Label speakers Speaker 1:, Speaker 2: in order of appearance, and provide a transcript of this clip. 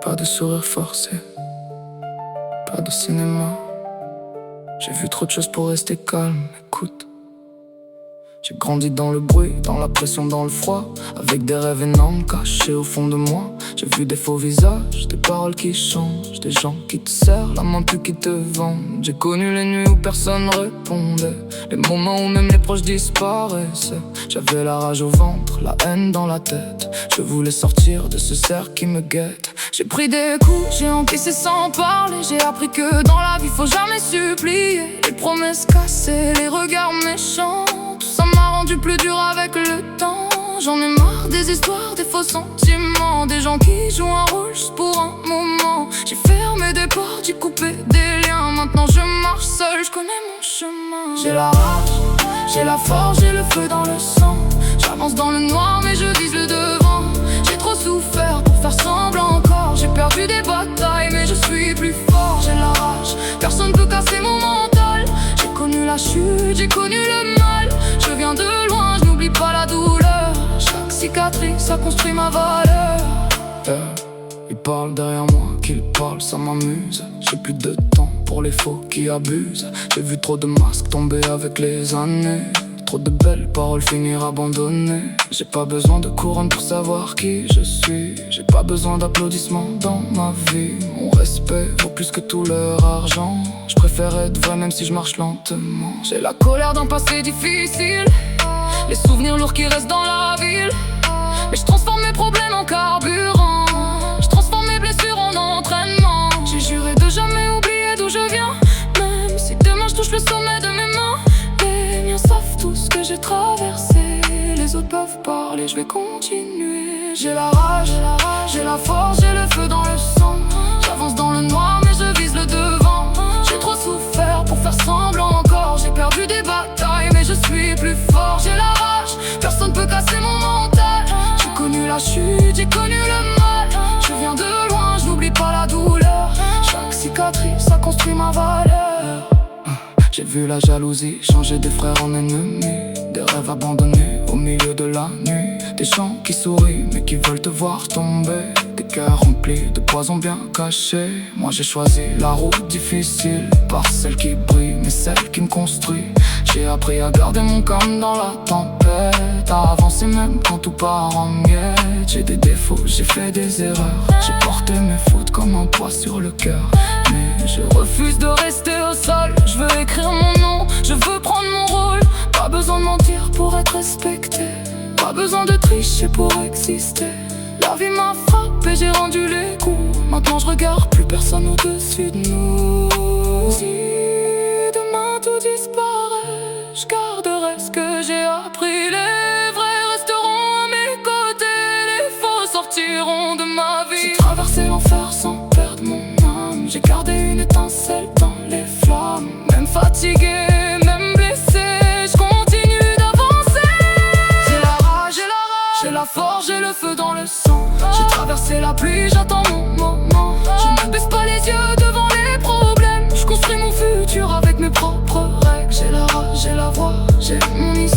Speaker 1: Pas de sourire forcé, pas de cinéma. J'ai vu trop de choses pour rester calme, écoute. J'ai grandi dans le bruit, dans la pression, dans le froid, avec des rêves énormes cachés au fond de moi. J'ai vu des faux visages, des paroles qui changent, des gens qui te serrent la main puis qui te vendent. J'ai connu les nuits où personne répondait, les moments où même les proches disparaissaient. J'avais la rage au ventre, la haine dans la tête. Je voulais sortir de ce cercle qui me guette. J'ai pris des coups, j'ai encaissé sans parler. J'ai appris que dans la vie faut jamais supplier. Les promesses cassées, les regards méchants, tout ça m'a rendu plus dur avec le temps. J'en ai marre des histoires, des faux sentiments, des gens qui jouent un rôle juste pour un moment. J'ai fermé des portes, j'ai coupé des liens. Maintenant je marche seul, je connais mon chemin. J'ai la rage, j'ai la force, j'ai le feu dans le sang. J'avance dans le noir mais je vise le devant. J'ai trop souffert pour faire semblant encore. J'ai perdu des batailles mais je suis plus fort. J'ai la rage, personne peut casser mon mental. J'ai connu la chute, j'ai connu le mal. Je viens de loin, je n'oublie pas la douleur. Chaque cicatrice, ça construit ma valeur. Il parle derrière moi, qu'il parle, ça m'amuse. J'ai plus de temps pour les faux qui abusent. J'ai vu trop de masques tomber avec les années. Trop de belles paroles finir abandonnées. J'ai pas besoin de couronne pour savoir qui je suis. J'ai pas besoin d'applaudissements dans ma vie. Mon respect vaut plus que tout leur argent. Je préfère être vrai même si je marche lentement. J'ai la colère d'un passé difficile, les souvenirs lourds qui restent dans la ville. Mais je transforme mes problèmes en carburant. Je transforme mes blessures en entraînement. J'ai juré de jamais oublier d'où je viens, même si demain je touche le sommet de mes mains. Les miens savent tout ce que j'ai traversé. Les autres peuvent parler, je vais continuer. J'ai la rage, j'ai la force, j'ai le feu dans le sang. J'avance dans le noir mais je vise le devant. J'ai trop souffert pour faire semblant encore. J'ai perdu des batailles mais je suis plus fort. J'ai la rage, personne peut casser mon mental. J'ai connu la chute, j'ai connu le mal. Je viens de loin, je n'oublie pas la douleur. Chaque cicatrice, ça construit ma valeur. J'ai vu la jalousie changer des frères en ennemis, des rêves abandonnés au milieu de la nuit. Des gens qui sourient mais qui veulent te voir tomber. Des cœurs remplis de poison bien cachés. Moi j'ai choisi la route difficile, pas celle qui brille mais celle qui me construit. J'ai appris à garder mon calme dans la tempête, à avancer même quand tout part en miettes. J'ai des défauts, j'ai fait des erreurs. J'ai porté mes fautes comme un poids sur le cœur, mais je refuse de rester au sol. Je veux écrire mon nom, je veux prendre mon rôle. Pas besoin de mentir pour être respecté, pas besoin de tricher pour exister. La vie m'a frappé, j'ai rendu les coups. Maintenant je regarde plus personne au-dessus de nous. Si demain tout disparaît, je garderai ce que j'ai appris. Les vrais resteront à mes côtés, les faux sortiront de ma vie. J'ai traversé l'enfer sans perdre mon âme. J'ai gardé une étincelle dans les flammes. Même fatigué, même blessé, je continue d'avancer. J'ai la rage, j'ai la force, j'ai le feu dans le sang. J'ai traversé la pluie, j'attends mon moment. Je ne baisse pas les yeux devant les problèmes. Je construis mon futur avec mes propres règles. J'ai la rage, j'ai la voix, j'ai mon histoire.